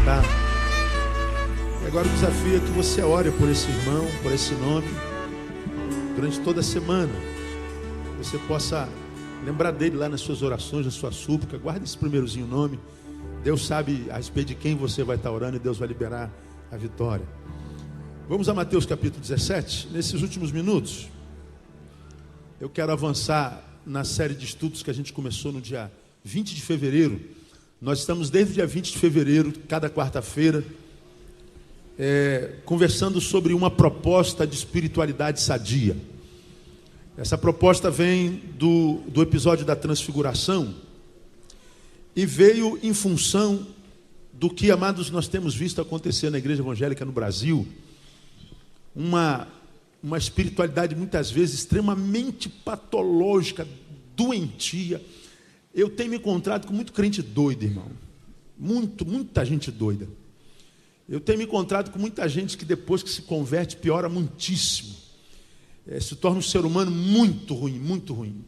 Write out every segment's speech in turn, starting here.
tá? E agora o desafio é que você ore por esse irmão, por esse nome, durante toda a semana. Você possa lembrar dele lá nas suas orações, na sua súplica. Guarde esse primeirozinho nome. Deus sabe a respeito de quem você vai estar orando e Deus vai liberar a vitória. Vamos a Mateus capítulo 17. Nesses últimos minutos, eu quero avançar na série de estudos que a gente começou no dia 20 de fevereiro. Nós estamos desde o dia 20 de fevereiro, cada quarta-feira, conversando sobre uma proposta de espiritualidade sadia. Essa proposta vem do episódio da transfiguração e veio em função do que, amados, nós temos visto acontecer na igreja evangélica no Brasil. Uma espiritualidade muitas vezes extremamente patológica, doentia. Eu tenho me encontrado com muito crente doido, irmão. Muita gente doida. Eu tenho me encontrado com muita gente que depois que se converte piora muitíssimo. Se torna um ser humano muito ruim, muito ruim.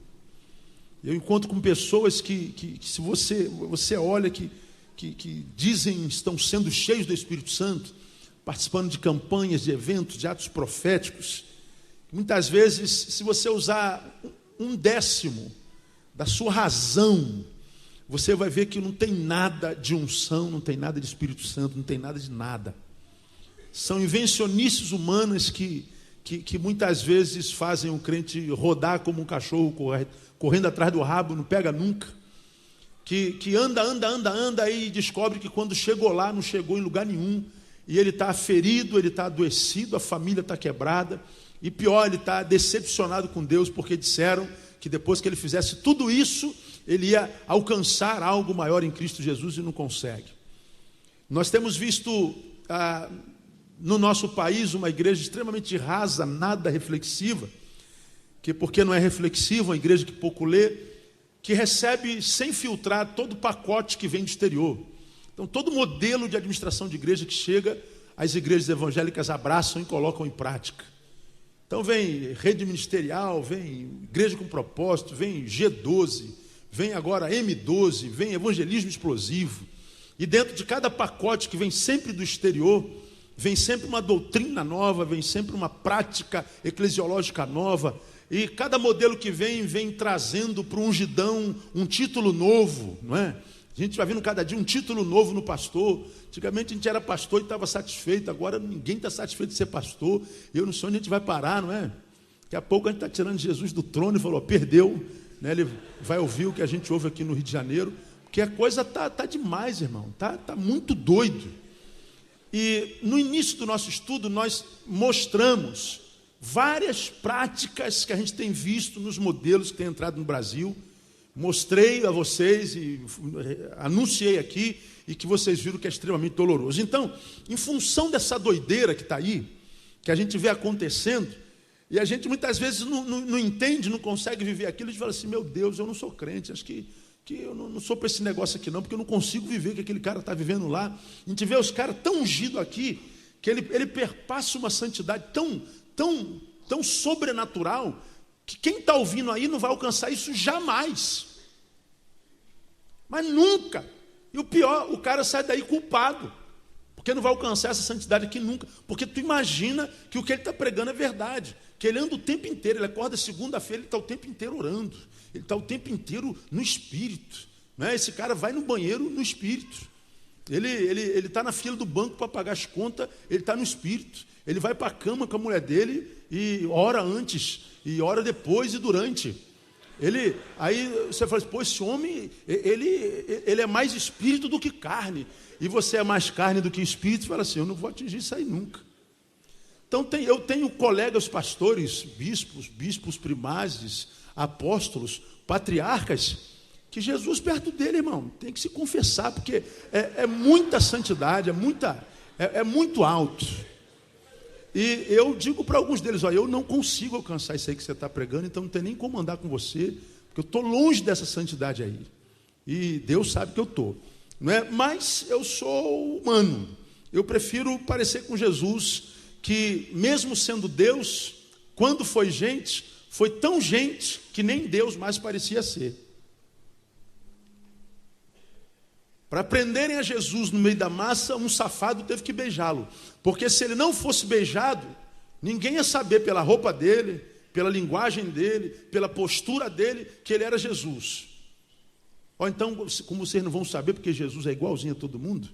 Eu encontro com pessoas que se você olha, que dizem estão sendo cheios do Espírito Santo, participando de campanhas, de eventos, de atos proféticos. Muitas vezes, se você usar 1/10 da sua razão, você vai ver que não tem nada de unção, não tem nada de Espírito Santo, não tem nada de nada. São invencionices humanas que muitas vezes fazem o crente rodar como um cachorro correndo atrás do rabo, não pega nunca. Que anda e descobre que quando chegou lá, não chegou em lugar nenhum. E ele está ferido, ele está adoecido, a família está quebrada. E pior, ele está decepcionado com Deus, porque disseram que depois que ele fizesse tudo isso, ele ia alcançar algo maior em Cristo Jesus e não consegue. Nós temos visto no nosso país uma igreja extremamente rasa, nada reflexiva, que porque não é reflexiva, uma igreja que pouco lê, que recebe sem filtrar todo o pacote que vem do exterior. Então, todo modelo de administração de igreja que chega, as igrejas evangélicas abraçam e colocam em prática. Então, vem rede ministerial, vem igreja com propósito, vem G12, vem agora M12, vem evangelismo explosivo. E dentro de cada pacote que vem sempre do exterior, vem sempre uma doutrina nova, vem sempre uma prática eclesiológica nova. E cada modelo que vem trazendo para o ungidão um título novo, não é? A gente vai vendo cada dia um título novo no pastor. Antigamente a gente era pastor e estava satisfeito. Agora ninguém está satisfeito de ser pastor. Eu não sei onde a gente vai parar, não é? Daqui a pouco a gente está tirando Jesus do trono e falou, perdeu. Né? Ele vai ouvir o que a gente ouve aqui no Rio de Janeiro. Porque a coisa tá demais, irmão. Tá muito doido. E no início do nosso estudo nós mostramos várias práticas que a gente tem visto nos modelos que têm entrado no Brasil. Mostrei a vocês e anunciei aqui e que vocês viram que é extremamente doloroso. Então, em função dessa doideira que está aí, que a gente vê acontecendo, e a gente muitas vezes não entende, não consegue viver aquilo, a gente fala assim, meu Deus, eu não sou crente, acho que eu não sou para esse negócio aqui não, porque eu não consigo viver o que aquele cara está vivendo lá. A gente vê os caras tão ungidos aqui, que ele perpassa uma santidade tão sobrenatural, que quem está ouvindo aí não vai alcançar isso jamais. Mas nunca. E o pior, o cara sai daí culpado, porque não vai alcançar essa santidade aqui nunca. Porque tu imagina que o que ele está pregando é verdade, que ele anda o tempo inteiro, ele acorda segunda-feira, ele está o tempo inteiro orando, ele está o tempo inteiro no Espírito, né? Esse cara vai no banheiro no Espírito, ele está na fila do banco para pagar as contas, ele está no Espírito, ele vai para a cama com a mulher dele e ora antes, e ora depois e durante. Aí você fala assim, pô, esse homem, ele é mais espírito do que carne, e você é mais carne do que espírito. Você fala assim, eu não vou atingir isso aí nunca. Então eu tenho colegas pastores, bispos primazes, apóstolos, patriarcas, que Jesus perto dele, irmão, tem que se confessar, porque é muita santidade, é muito alto. E eu digo para alguns deles, olha, eu não consigo alcançar isso aí que você está pregando, então não tem nem como andar com você, porque eu estou longe dessa santidade aí. E Deus sabe que eu estou. Não é? Mas eu sou humano. Eu prefiro parecer com Jesus, que mesmo sendo Deus, quando foi gente, foi tão gente que nem Deus mais parecia ser. Para prenderem a Jesus no meio da massa, um safado teve que beijá-lo. Porque se ele não fosse beijado, ninguém ia saber pela roupa dele, pela linguagem dele, pela postura dele, que ele era Jesus. Ou então, como vocês não vão saber, porque Jesus é igualzinho a todo mundo,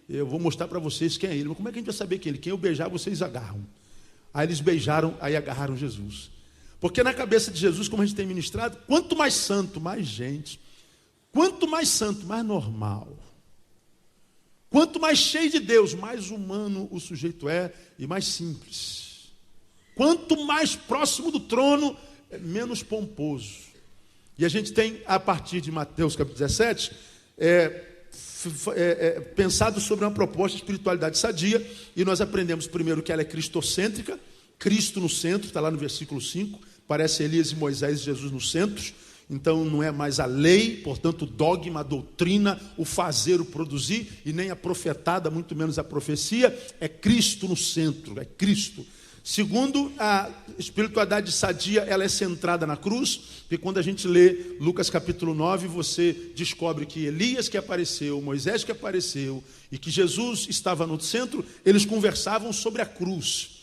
eu vou mostrar para vocês quem é ele. Mas como é que a gente vai saber quem é ele? Quem eu beijar, vocês agarram. Aí eles beijaram, aí agarraram Jesus. Porque na cabeça de Jesus, como a gente tem ministrado, quanto mais santo, mais gente. Quanto mais santo, mais normal. Quanto mais cheio de Deus, mais humano o sujeito é e mais simples. Quanto mais próximo do trono, menos pomposo. E a gente tem, a partir de Mateus capítulo 17, pensado sobre uma proposta de espiritualidade sadia, e nós aprendemos primeiro que ela é cristocêntrica, Cristo no centro, está lá no versículo 5, parece Elias e Moisés e Jesus no centro. Então não é mais a lei, portanto o dogma, a doutrina, o fazer, o produzir, e nem a profetada, muito menos a profecia, é Cristo no centro, é Cristo. Segundo, a espiritualidade sadia, ela é centrada na cruz, porque quando a gente lê Lucas capítulo 9, você descobre que Elias que apareceu, Moisés que apareceu, e que Jesus estava no centro, eles conversavam sobre a cruz.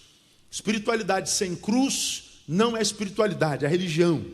Espiritualidade sem cruz não é espiritualidade, é religião.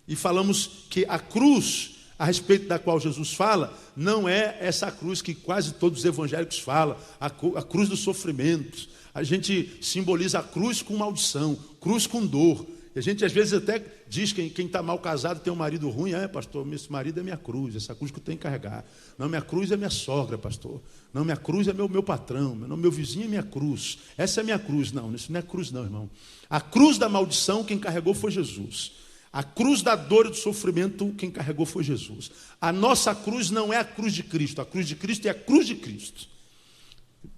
E falamos que a cruz, a respeito da qual Jesus fala, não é essa cruz que quase todos os evangélicos falam, a cruz do sofrimento. A gente simboliza a cruz com maldição, cruz com dor. E a gente às vezes até diz que quem está mal casado tem um marido ruim. Pastor, esse marido é minha cruz, essa cruz que eu tenho que carregar. Não, minha cruz é minha sogra, pastor. Não, minha cruz é meu patrão. Não, meu vizinho é minha cruz. Essa é minha cruz. Não, isso não é cruz não, irmão. A cruz da maldição quem carregou foi Jesus. A cruz da dor e do sofrimento, quem carregou foi Jesus. A nossa cruz não é a cruz de Cristo. A cruz de Cristo é a cruz de Cristo.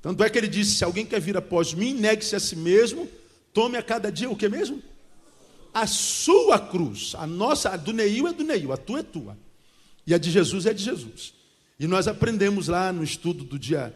Tanto é que ele disse, se alguém quer vir após mim, negue-se a si mesmo, tome a cada dia o que mesmo? A sua cruz. A nossa, a do Neil é do Neil, a tua é tua. E a de Jesus é de Jesus. E nós aprendemos lá no estudo do dia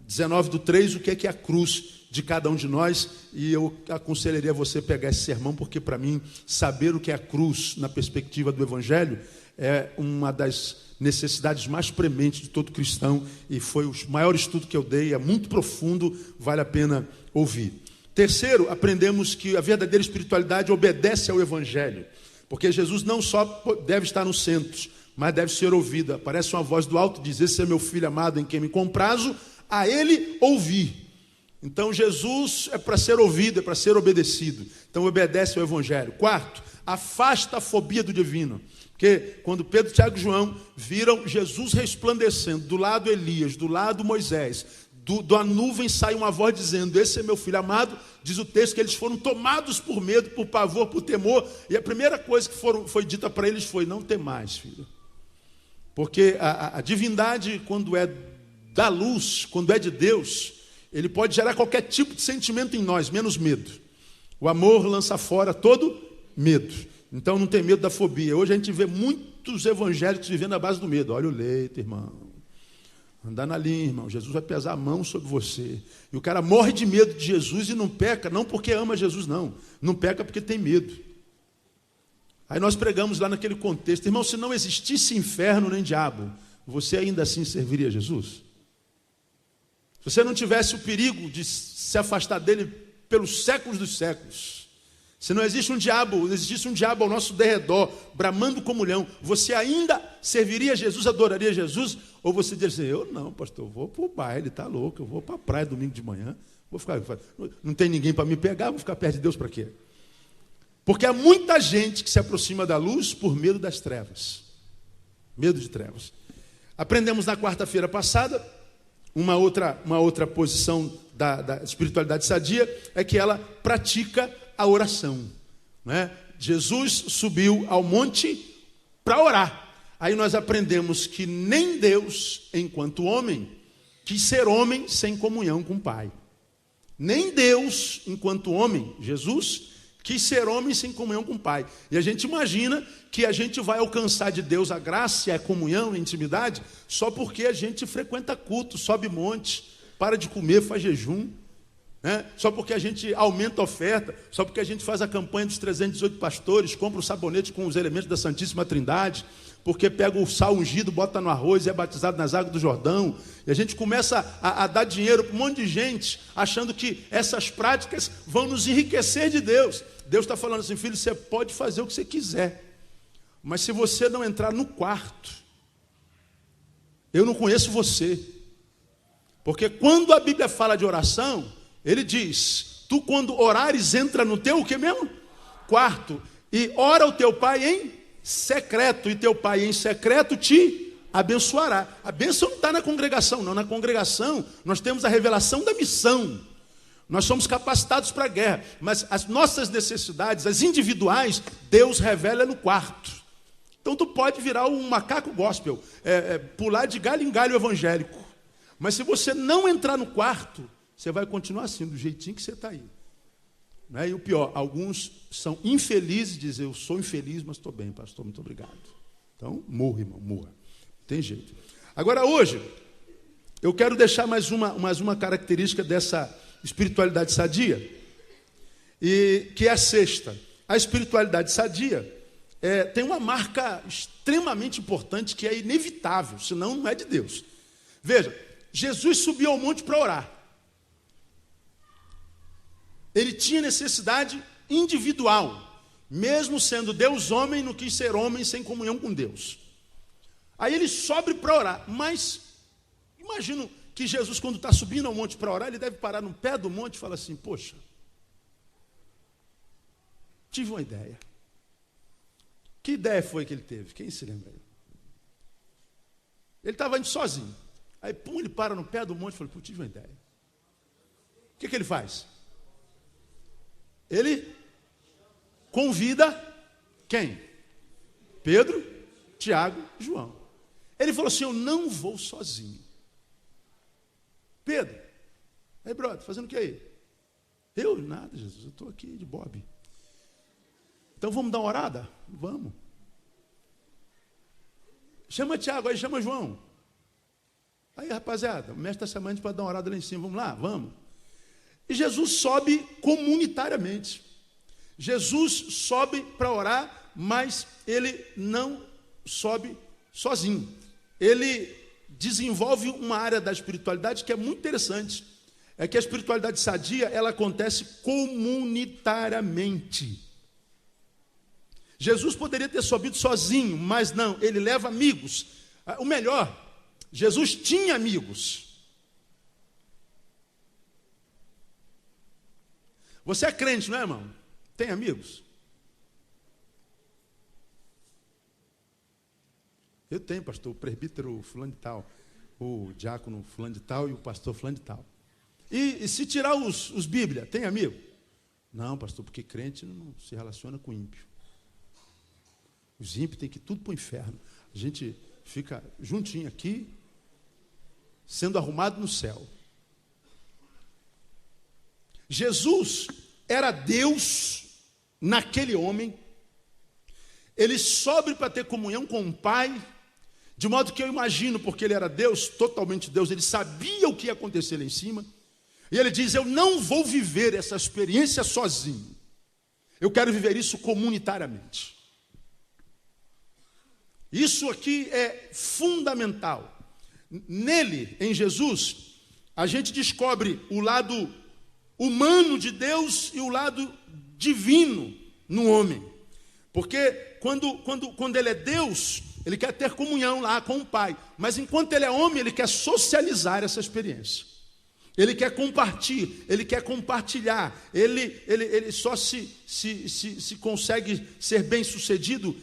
19/3, o que é a cruz de cada um de nós, e eu aconselharia você pegar esse sermão, porque para mim, saber o que é a cruz na perspectiva do Evangelho, é uma das necessidades mais prementes de todo cristão, e foi o maior estudo que eu dei, é muito profundo, vale a pena ouvir. Terceiro, aprendemos que a verdadeira espiritualidade obedece ao Evangelho, porque Jesus não só deve estar no centro, mas deve ser ouvido. Aparece uma voz do alto, diz, esse é meu filho amado em quem me comprazo, a ele ouvir. Então Jesus é para ser ouvido, é para ser obedecido. Então obedece ao Evangelho. Quarto, afasta a fobia do divino. Porque quando Pedro, Tiago e João viram Jesus resplandecendo, do lado Elias, do lado Moisés, da nuvem sai uma voz dizendo, esse é meu filho amado, diz o texto que eles foram tomados por medo, por pavor, por temor, e a primeira coisa que foi dita para eles foi, não temais, filho. Porque a divindade, quando é da luz, quando é de Deus, ele pode gerar qualquer tipo de sentimento em nós, menos medo. O amor lança fora todo medo. Então não tem medo da fobia. Hoje a gente vê muitos evangélicos vivendo à base do medo. Olha o leito, irmão. Andar na linha, irmão. Jesus vai pesar a mão sobre você. E o cara morre de medo de Jesus e não peca, não porque ama Jesus, não. Não peca porque tem medo. Aí nós pregamos lá naquele contexto. Irmão, se não existisse inferno nem diabo, você ainda assim serviria a Jesus? Se você não tivesse o perigo de se afastar dele pelos séculos dos séculos, se não existisse um diabo ao nosso derredor, bramando como leão, você ainda serviria a Jesus, adoraria Jesus? Ou você diria assim, eu não, pastor, eu vou para o baile, está louco, eu vou para a praia domingo de manhã, não tem ninguém para me pegar, vou ficar perto de Deus para quê? Porque há muita gente que se aproxima da luz por medo das trevas. Medo de trevas. Aprendemos na quarta-feira passada, uma outra posição da espiritualidade sadia, é que ela pratica a oração. Né? Jesus subiu ao monte para orar. Aí nós aprendemos que nem Deus, enquanto homem, quis ser homem sem comunhão com o Pai. Nem Deus, enquanto homem, Jesus, quis ser homem sem comunhão com o Pai. E a gente imagina que a gente vai alcançar de Deus a graça, a comunhão, a intimidade, só porque a gente frequenta culto, sobe monte, para de comer, faz jejum, né? Só porque a gente aumenta a oferta, só porque a gente faz a campanha dos 318 pastores, compra o sabonete com os elementos da Santíssima Trindade, porque pega o sal ungido, bota no arroz e é batizado nas águas do Jordão. E a gente começa a dar dinheiro para um monte de gente, achando que essas práticas vão nos enriquecer de Deus. Deus está falando assim: filho, você pode fazer o que você quiser, mas se você não entrar no quarto, eu não conheço você. Porque quando a Bíblia fala de oração, ele diz: tu quando orares, entra no teu o que mesmo? Quarto, e ora o teu pai em secreto, e teu pai em secreto te abençoará. A bênção não está na congregação, não. Na congregação nós temos a revelação da missão. Nós somos capacitados para a guerra, mas as nossas necessidades, as individuais, Deus revela no quarto. Então tu pode virar um macaco gospel, pular de galho em galho evangélico. Mas se você não entrar no quarto, você vai continuar assim, do jeitinho que você está aí. E o pior, alguns são infelizes, dizem: eu sou infeliz, mas estou bem, pastor, muito obrigado. Então, morra, irmão, morra. Não tem jeito. Agora, hoje, eu quero deixar mais uma característica dessa espiritualidade sadia, e que é a sexta. A espiritualidade sadia tem uma marca extremamente importante, que é inevitável, senão não é de Deus. Veja, Jesus subiu ao monte para orar. Ele tinha necessidade individual. Mesmo sendo Deus homem, não quis ser homem sem comunhão com Deus. Aí ele sobe para orar. Mas, imagino que Jesus, quando está subindo ao monte para orar, ele deve parar no pé do monte e falar assim: poxa, tive uma ideia. Que ideia foi que ele teve? Quem se lembra aí? Ele estava indo sozinho. Aí, pum, ele para no pé do monte e fala: pô, tive uma ideia. O que ele faz? Ele convida quem? Pedro, Tiago e João. Ele falou assim: eu não vou sozinho. Pedro, aí brother, fazendo o que aí? Eu? Nada, Jesus, eu estou aqui de bobe. Então vamos dar uma orada? Vamos. Chama Tiago, aí chama João. Aí, rapaziada, o mestre está chamando para dar uma orada lá em cima. Vamos lá? Vamos. E Jesus sobe comunitariamente. Jesus sobe para orar, mas ele não sobe sozinho. Ele desenvolve uma área da espiritualidade que é muito interessante. É que a espiritualidade sadia, ela acontece comunitariamente. Jesus poderia ter subido sozinho, mas não, ele leva amigos. O melhor, Jesus tinha amigos. Você é crente, não é, irmão? Tem amigos? Eu tenho, pastor, o presbítero fulano de tal, o diácono fulano de tal e o pastor fulano de tal. E se tirar os Bíblia, tem amigo? Não, pastor, porque crente não se relaciona com ímpio. Os ímpios têm que ir tudo para o inferno. A gente fica juntinho aqui, sendo arrumado no céu. Jesus era Deus naquele homem. Ele sobe para ter comunhão com o Pai, de modo que eu imagino, porque ele era Deus, totalmente Deus, ele sabia o que ia acontecer lá em cima. E ele diz: eu não vou viver essa experiência sozinho. Eu quero viver isso comunitariamente. Isso aqui é fundamental. Nele, em Jesus, a gente descobre o lado humano de Deus e o lado divino no homem. Porque quando ele é Deus, ele quer ter comunhão lá com o Pai. Mas enquanto ele é homem, ele quer socializar essa experiência. Ele quer compartilhar. Ele só se consegue ser bem-sucedido,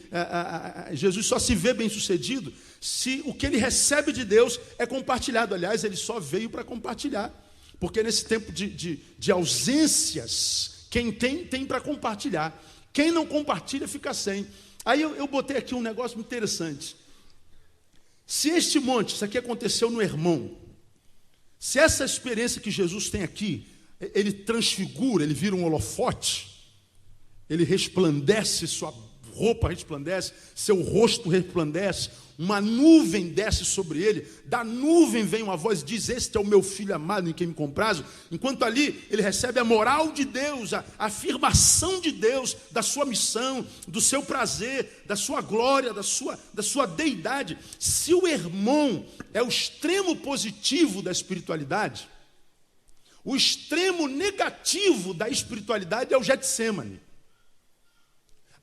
Jesus só se vê bem-sucedido se o que ele recebe de Deus é compartilhado. Aliás, ele só veio para compartilhar. Porque nesse tempo de ausências, quem tem para compartilhar. Quem não compartilha fica sem. Aí eu botei aqui um negócio muito interessante. Se este monte, isso aqui aconteceu no Hermon, se essa experiência que Jesus tem aqui, ele transfigura, ele vira um holofote, ele resplandece sua roupa resplandece, seu rosto resplandece, uma nuvem desce sobre ele, da nuvem vem uma voz, diz: este é o meu filho amado em quem me comprazo. Enquanto ali ele recebe a moral de Deus, a afirmação de Deus, da sua missão, do seu prazer, da sua glória, da sua deidade. Se o irmão é o extremo positivo da espiritualidade, o extremo negativo da espiritualidade é o Getsêmani.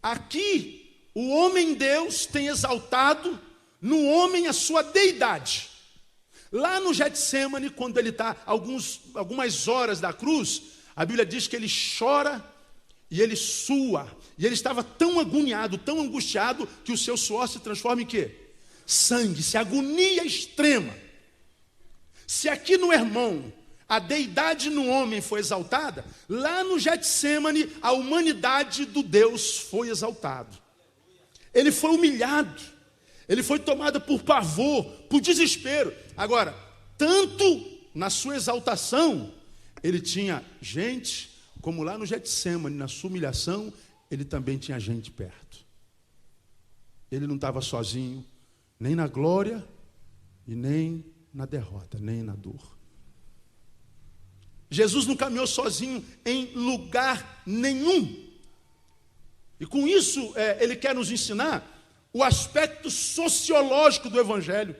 Aqui, o homem Deus tem exaltado no homem a sua deidade. Lá no Getsêmani, quando ele está algumas horas da cruz, a Bíblia diz que ele chora e ele sua. E ele estava tão agoniado, tão angustiado, que o seu suor se transforma em quê? Sangue, se agonia extrema. Se aqui no irmão a deidade no homem foi exaltada, lá no Getsêmani a humanidade do Deus foi exaltado. Ele foi humilhado, ele foi tomado por pavor, por desespero. Agora, tanto na sua exaltação, ele tinha gente, como lá no Getsêmani, na sua humilhação, ele também tinha gente perto. Ele não estava sozinho, nem na glória, e nem na derrota, nem na dor. Jesus não caminhou sozinho em lugar nenhum. E com isso, ele quer nos ensinar o aspecto sociológico do Evangelho,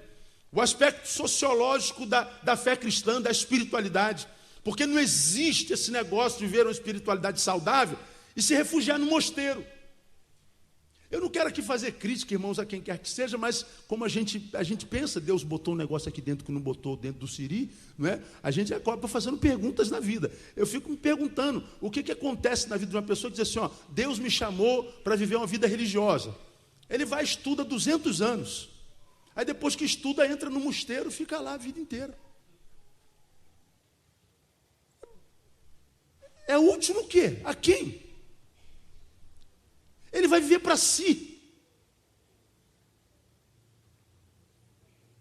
o aspecto sociológico da fé cristã, da espiritualidade. Porque não existe esse negócio de viver uma espiritualidade saudável e se refugiar no mosteiro. Eu não quero aqui fazer crítica, irmãos, a quem quer que seja, mas como a gente pensa, Deus botou um negócio aqui dentro que não botou dentro do siri, não é? A gente acaba fazendo perguntas na vida. Eu fico me perguntando, o que acontece na vida de uma pessoa que diz assim, ó, Deus me chamou para viver uma vida religiosa. Ele vai e estuda 200 anos. Aí depois que estuda, entra no mosteiro, fica lá a vida inteira. É útil o quê? A quem? Ele vai viver para si,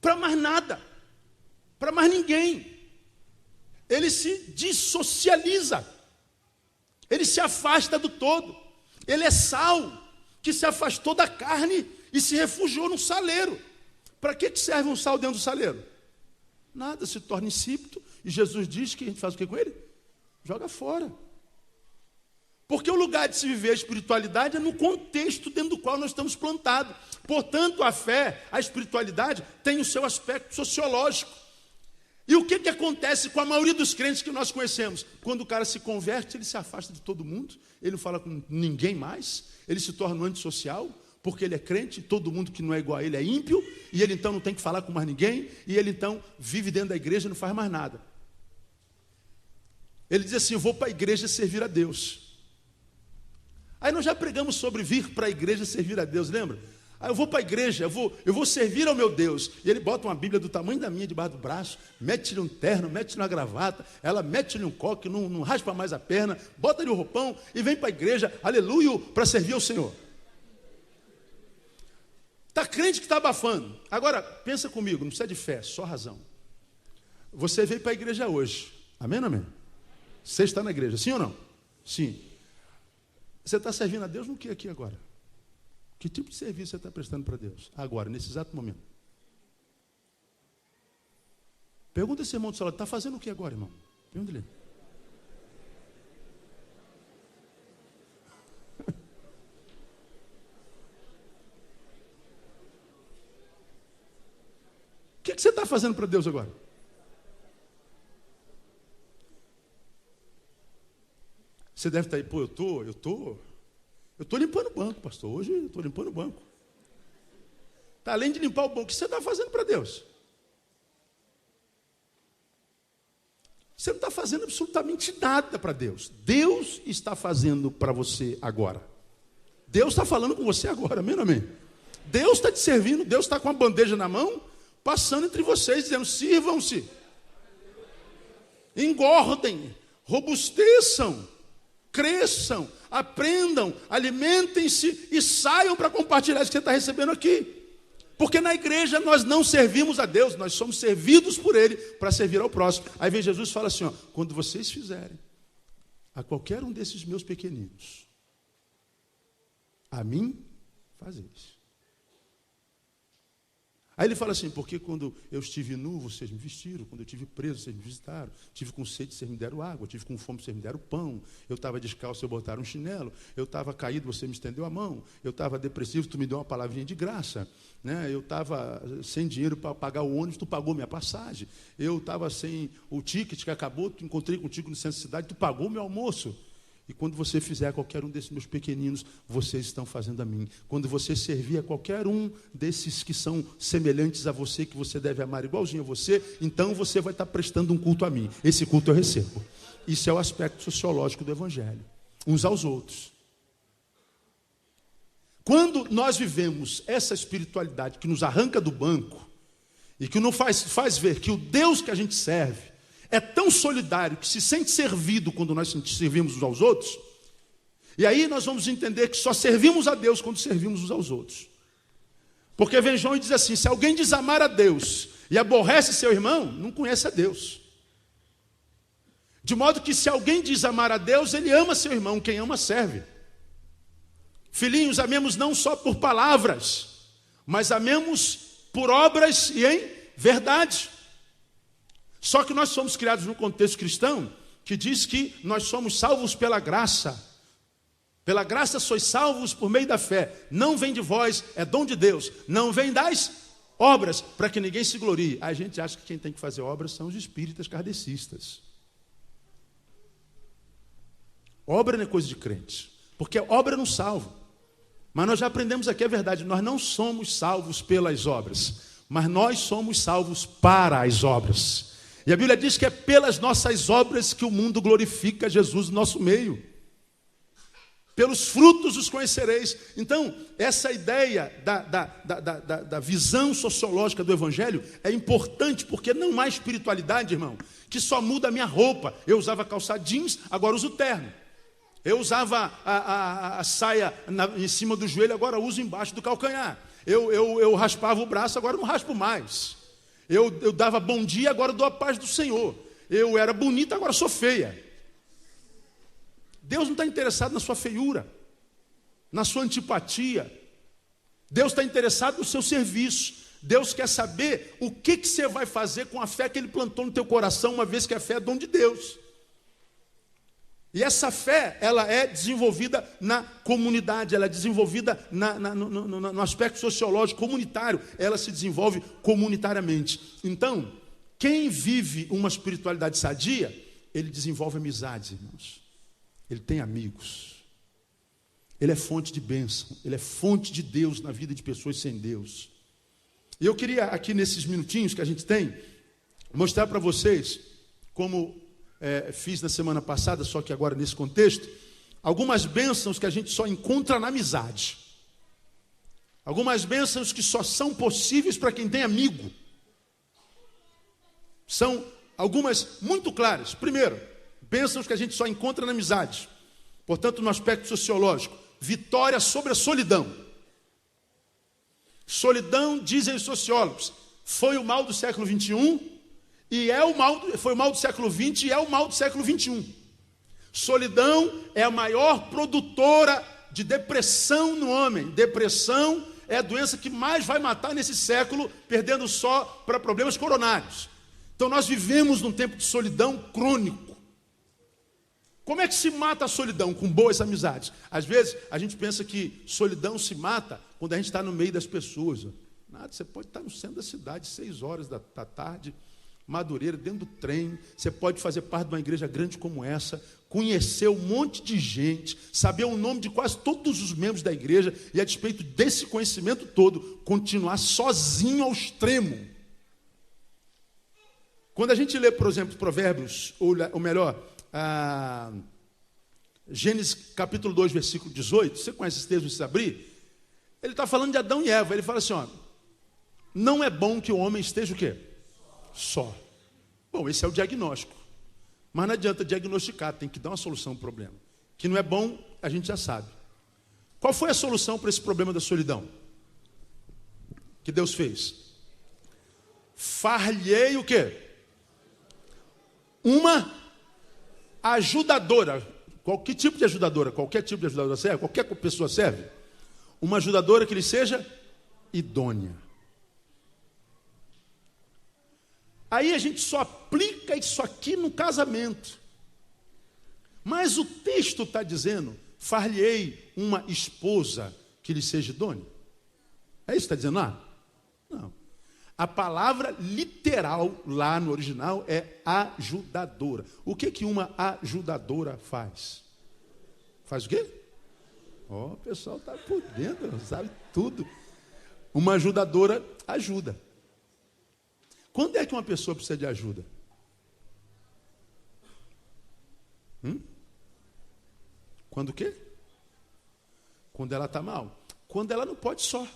para mais nada, para mais ninguém. Ele se dissocializa, ele se afasta do todo. Ele é sal que se afastou da carne e se refugiou no saleiro. Para que serve um sal dentro do saleiro? Nada, se torna insípido. E Jesus diz que a gente faz o que com ele? Joga fora. Porque o lugar de se viver a espiritualidade é no contexto dentro do qual nós estamos plantados. Portanto, a fé, a espiritualidade, tem o seu aspecto sociológico. E o que acontece com a maioria dos crentes que nós conhecemos? Quando o cara se converte, ele se afasta de todo mundo, ele não fala com ninguém mais, ele se torna um antissocial, porque ele é crente, todo mundo que não é igual a ele é ímpio, e ele então não tem que falar com mais ninguém, e ele então vive dentro da igreja e não faz mais nada. Ele diz assim, eu vou para a igreja servir a Deus. Aí nós já pregamos sobre vir para a igreja servir a Deus, lembra? Aí eu vou para a igreja, eu vou servir ao meu Deus. E ele bota uma Bíblia do tamanho da minha debaixo do braço, mete-lhe um terno, mete-lhe uma gravata, ela mete-lhe um coque, não raspa mais a perna, bota-lhe o roupão e vem para a igreja, aleluia, para servir ao Senhor. Está crente que está abafando. Agora, pensa comigo, não precisa de fé, só razão. Você veio para a igreja hoje, amém ou amém? Você está na igreja, sim ou não? Sim. Você está servindo a Deus no que aqui agora? Que tipo de serviço você está prestando para Deus? Agora, nesse exato momento. Pergunta esse irmão do seu lado, está fazendo o que agora, irmão? Pergunta ele. O que você está fazendo para Deus agora? Você deve estar aí, pô, eu estou limpando o banco, pastor. Hoje eu estou limpando o banco. Tá, além de limpar o banco, o que você está fazendo para Deus? Você não está fazendo absolutamente nada para Deus. Deus está fazendo para você agora. Deus está falando com você agora, amém ou amém? Deus está te servindo, Deus está com a bandeja na mão, passando entre vocês, dizendo, sirvam-se, engordem, robusteçam, cresçam, aprendam, alimentem-se e saiam para compartilhar isso que você está recebendo aqui. Porque na igreja nós não servimos a Deus, nós somos servidos por Ele para servir ao próximo. Aí vem Jesus e fala assim, ó, quando vocês fizerem a qualquer um desses meus pequeninos, a mim Fazeis. Aí ele fala assim, porque quando eu estive nu, vocês me vestiram, quando eu estive preso, vocês me visitaram, tive com sede, vocês me deram água, tive com fome, vocês me deram pão, eu estava descalço, vocês botaram um chinelo, eu estava caído, você me estendeu a mão, eu estava depressivo, tu me deu uma palavrinha de graça, né? Eu estava sem dinheiro para pagar o ônibus, tu pagou minha passagem, eu estava sem o ticket que acabou, tu encontrei contigo no centro da cidade, tu pagou meu almoço. E quando você fizer a qualquer um desses meus pequeninos, vocês estão fazendo a mim. Quando você servir a qualquer um desses que são semelhantes a você, que você deve amar igualzinho a você, então você vai estar prestando um culto a mim. Esse culto eu recebo. Isso é o aspecto sociológico do Evangelho. Uns aos outros. Quando nós vivemos essa espiritualidade que nos arranca do banco e que nos faz ver que o Deus que a gente serve é tão solidário que se sente servido quando nós servimos uns aos outros. E aí nós vamos entender que só servimos a Deus quando servimos uns aos outros. Porque vem João e diz assim, se alguém desamar a Deus e aborrece seu irmão, não conhece a Deus. De modo que se alguém diz amar a Deus, ele ama seu irmão, quem ama serve. Filhinhos, amemos não só por palavras, mas amemos por obras e em verdade. Só que nós somos criados num contexto cristão que diz que nós somos salvos pela graça. Pela graça sois salvos por meio da fé. Não vem de vós, é dom de Deus. Não vem das obras, para que ninguém se glorie. A gente acha que quem tem que fazer obras são os espíritas kardecistas. Obra não é coisa de crente, porque obra não salva. Mas nós já aprendemos aqui a verdade, nós não somos salvos pelas obras, mas nós somos salvos para as obras. E a Bíblia diz que é pelas nossas obras que o mundo glorifica Jesus no nosso meio. Pelos frutos os conhecereis. Então, essa ideia da visão sociológica do Evangelho é importante, porque não há espiritualidade, irmão, que só muda a minha roupa. Eu usava calça jeans, agora uso terno. Eu usava a saia em cima do joelho, agora uso embaixo do calcanhar. Eu raspava o braço, agora não raspo mais. Eu dava bom dia, agora dou a paz do Senhor. Eu era bonita, agora sou feia. Deus não está interessado na sua feiura, na sua antipatia. Deus está interessado no seu serviço. Deus quer saber o que você vai fazer com a fé que Ele plantou no teu coração, uma vez que a fé é dom de Deus. E essa fé, ela é desenvolvida na comunidade, ela é desenvolvida no aspecto sociológico, comunitário, ela se desenvolve comunitariamente. Então, quem vive uma espiritualidade sadia, ele desenvolve amizades, irmãos. Ele tem amigos. Ele é fonte de bênção, ele é fonte de Deus na vida de pessoas sem Deus. E eu queria aqui nesses minutinhos que a gente tem, mostrar para vocês como... fiz na semana passada, só que agora nesse contexto, algumas bênçãos que a gente só encontra na amizade. Algumas bênçãos que só são possíveis para quem tem amigo. São algumas muito claras. Primeiro, bênçãos que a gente só encontra na amizade. Portanto, no aspecto sociológico, vitória sobre a solidão. Solidão, dizem os sociólogos, foi o mal do século XXI, e foi o mal do século XX e é o mal do século XXI. Solidão é a maior produtora de depressão no homem. Depressão é a doença que mais vai matar nesse século, perdendo só para problemas coronários. Então nós vivemos num tempo de solidão crônico. Como é que se mata a solidão? Com boas amizades. Às vezes a gente pensa que solidão se mata quando a gente está no meio das pessoas. Nada, você pode estar no centro da cidade, 6 horas da tarde, Madureira, dentro do trem, você pode fazer parte de uma igreja grande como essa, conhecer um monte de gente, saber o nome de quase todos os membros da igreja, e a despeito desse conhecimento todo, continuar sozinho ao extremo. Quando a gente lê, por exemplo, Provérbios, ou melhor, Gênesis capítulo 2, versículo 18, você conhece esse texto, se abrir? Ele está falando de Adão e Eva, ele fala assim, ó, não é bom que o homem esteja o quê? Só. Bom, esse é o diagnóstico. Mas não adianta diagnosticar, tem que dar uma solução para o problema. Que não é bom, a gente já sabe. Qual foi a solução para esse problema da solidão? Que Deus fez? Far-lhe o quê? Uma ajudadora. Que tipo de ajudadora? Qualquer tipo de ajudadora serve? Qualquer pessoa serve? Uma ajudadora que lhe seja idônea. Aí a gente só aplica isso aqui no casamento. Mas o texto está dizendo, far-lhe-ei uma esposa que lhe seja idônea. É isso que está dizendo lá? Não. A palavra literal lá no original é ajudadora. O que uma ajudadora faz? Faz o quê? O pessoal está por dentro, sabe tudo. Uma ajudadora ajuda. Quando é que uma pessoa precisa de ajuda? Quando o quê? Quando ela está mal. Quando ela não pode só.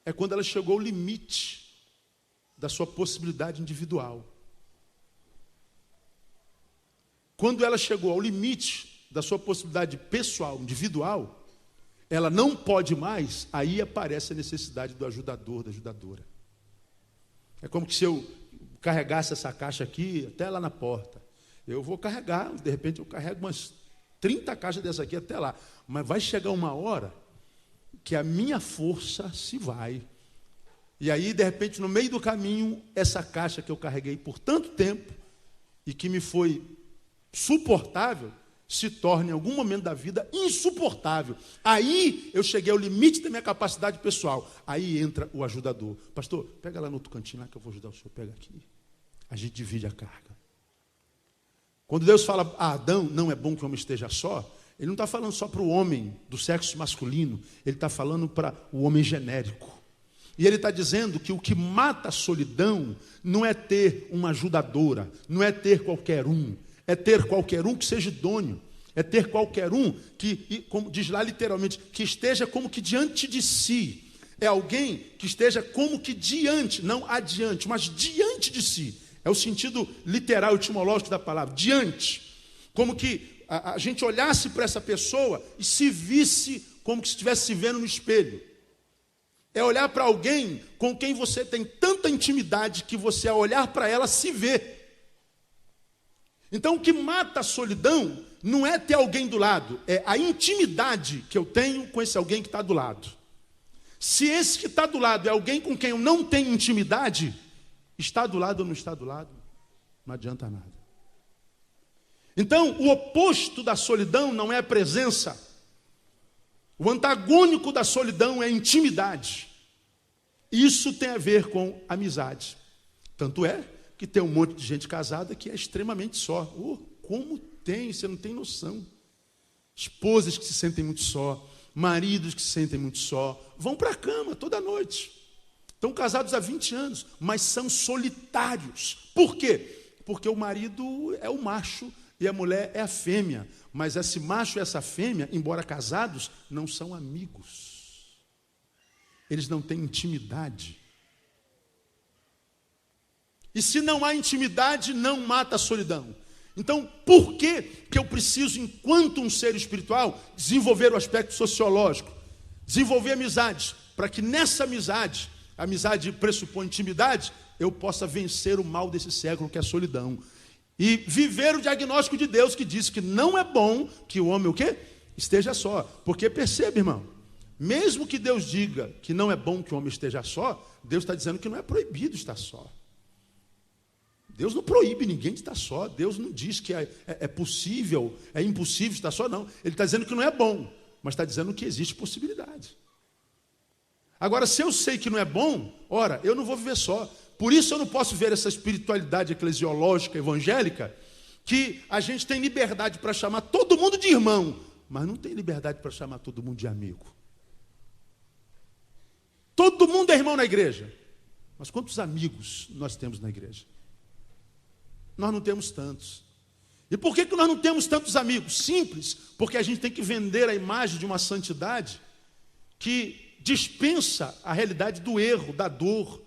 É quando ela chegou ao limite da sua possibilidade individual. Quando ela chegou ao limite da sua possibilidade pessoal, individual, ela não pode mais, aí aparece a necessidade do ajudador, da ajudadora. É como que se eu carregasse essa caixa aqui até lá na porta. Eu vou carregar, de repente eu carrego umas 30 caixas dessa aqui até lá. Mas vai chegar uma hora que a minha força se vai. E aí, de repente, no meio do caminho, essa caixa que eu carreguei por tanto tempo e que me foi suportável, se torna em algum momento da vida insuportável. Aí eu cheguei ao limite da minha capacidade pessoal. Aí entra o ajudador. Pastor, pega lá no outro cantinho lá que eu vou ajudar o senhor. Pega aqui. A gente divide a carga. Quando Deus fala a Adão, não é bom que o homem esteja só, ele não está falando só para o homem do sexo masculino, ele está falando para o homem genérico. E ele está dizendo que o que mata a solidão não é ter uma ajudadora, não é ter qualquer um, é ter qualquer um que seja idôneo, é ter qualquer um que, como diz lá literalmente, que esteja como que diante de si. É alguém que esteja como que diante, não adiante, mas diante de si. É o sentido literal, etimológico da palavra, diante. Como que a gente olhasse para essa pessoa e se visse como que estivesse se vendo no espelho. É olhar para alguém com quem você tem tanta intimidade que você, ao olhar para ela, se vê. Então, o que mata a solidão não é ter alguém do lado, é a intimidade que eu tenho com esse alguém que está do lado. Se esse que está do lado é alguém com quem eu não tenho intimidade, está do lado ou não está do lado, não adianta nada. Então, o oposto da solidão não é a presença. O antagônico da solidão é a intimidade. Isso tem a ver com amizade. Tanto é que tem um monte de gente casada que é extremamente só. Como tem, você não tem noção. Esposas que se sentem muito só, maridos que se sentem muito só, vão para a cama toda noite. Estão casados há 20 anos, mas são solitários. Por quê? Porque o marido é o macho e a mulher é a fêmea. Mas esse macho e essa fêmea, embora casados, não são amigos. Eles não têm intimidade. E se não há intimidade, não mata a solidão. Então, por que que eu preciso, enquanto um ser espiritual, desenvolver o aspecto sociológico? Desenvolver amizade, para que nessa amizade, a amizade pressupõe intimidade, eu possa vencer o mal desse século, que é a solidão. E viver o diagnóstico de Deus, que diz que não é bom que o homem o quê? Esteja só. Porque percebe, irmão, mesmo que Deus diga que não é bom que o homem esteja só, Deus está dizendo que não é proibido estar só. Deus não proíbe ninguém de estar só. Deus não diz que é possível, é impossível estar só, não. Ele está dizendo que não é bom, mas está dizendo que existe possibilidade. Agora, se eu sei que não é bom, ora, eu não vou viver só. Por isso eu não posso ver essa espiritualidade eclesiológica, evangélica, que a gente tem liberdade para chamar todo mundo de irmão, mas não tem liberdade para chamar todo mundo de amigo. Todo mundo é irmão na igreja. Mas quantos amigos nós temos na igreja? Nós não temos tantos. E por que nós não temos tantos amigos? Simples, porque a gente tem que vender a imagem de uma santidade que dispensa a realidade do erro, da dor,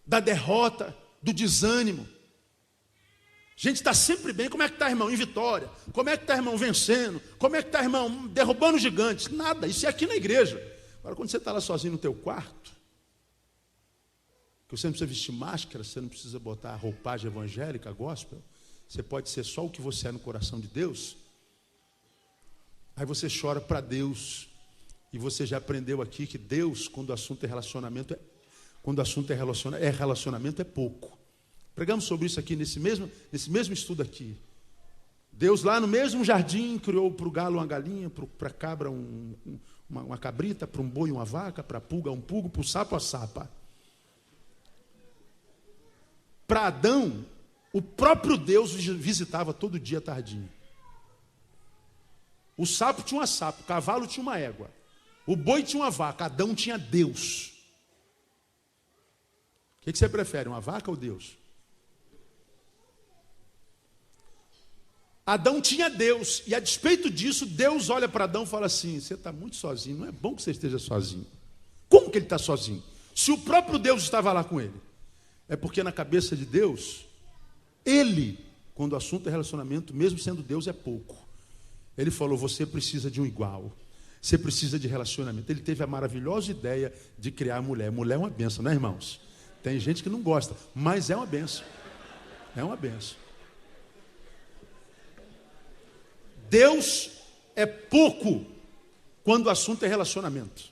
da derrota, do desânimo. A gente está sempre bem. Como é que está, irmão? Em vitória. Como é que está, irmão? Vencendo. Como é que está, irmão? Derrubando gigantes. Nada. Isso é aqui na igreja. Agora, quando você está lá sozinho no teu quarto, que você não precisa vestir máscara, você não precisa botar roupagem evangélica, gospel, você pode ser só o que você é no coração de Deus. Aí você chora para Deus E você já aprendeu aqui que Deus, quando o assunto é relacionamento, relacionamento é pouco. Pregamos sobre isso aqui nesse mesmo estudo aqui. Deus lá no mesmo jardim criou para o galo uma galinha, para a cabra uma cabrita, para um boi uma vaca, para a pulga um pulgo, para o sapo a sapa. Para Adão, o próprio Deus visitava todo dia tardinho. O sapo tinha uma sapo, o cavalo tinha uma égua, o boi tinha uma vaca, Adão tinha Deus. O que você prefere, uma vaca ou Deus? Adão tinha Deus, e a despeito disso, Deus olha para Adão e fala assim: você está muito sozinho, não é bom que você esteja sozinho. Como que ele está sozinho? Se o próprio Deus estava lá com ele. É porque na cabeça de Deus, ele, quando o assunto é relacionamento, mesmo sendo Deus, é pouco. Ele falou: você precisa de um igual, você precisa de relacionamento. Ele teve a maravilhosa ideia de criar a mulher. Mulher é uma benção, não é, irmãos? Tem gente que não gosta, mas é uma benção. É uma benção. Deus é pouco quando o assunto é relacionamento.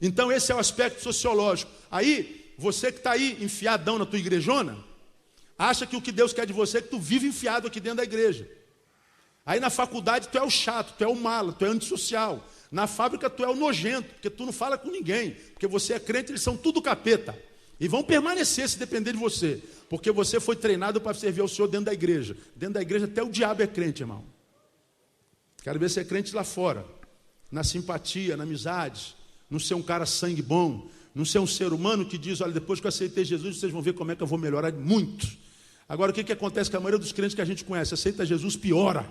Então esse é o aspecto sociológico. Aí, você que está aí enfiadão na tua igrejona, acha que o que Deus quer de você é que tu vive enfiado aqui dentro da igreja. Aí na faculdade tu é o chato, tu é o mala, tu é antissocial. Na fábrica tu é o nojento, porque tu não fala com ninguém. Porque você é crente, eles são tudo capeta. E vão permanecer se depender de você. Porque você foi treinado para servir ao Senhor dentro da igreja. Dentro da igreja até o diabo é crente, irmão. Quero ver se é crente lá fora. Na simpatia, na amizade. Não ser um cara sangue bom. Não ser um ser humano que diz: olha, depois que eu aceitei Jesus, vocês vão ver como é que eu vou melhorar muito. Agora, o que acontece com a maioria dos crentes que a gente conhece? Aceita Jesus, piora.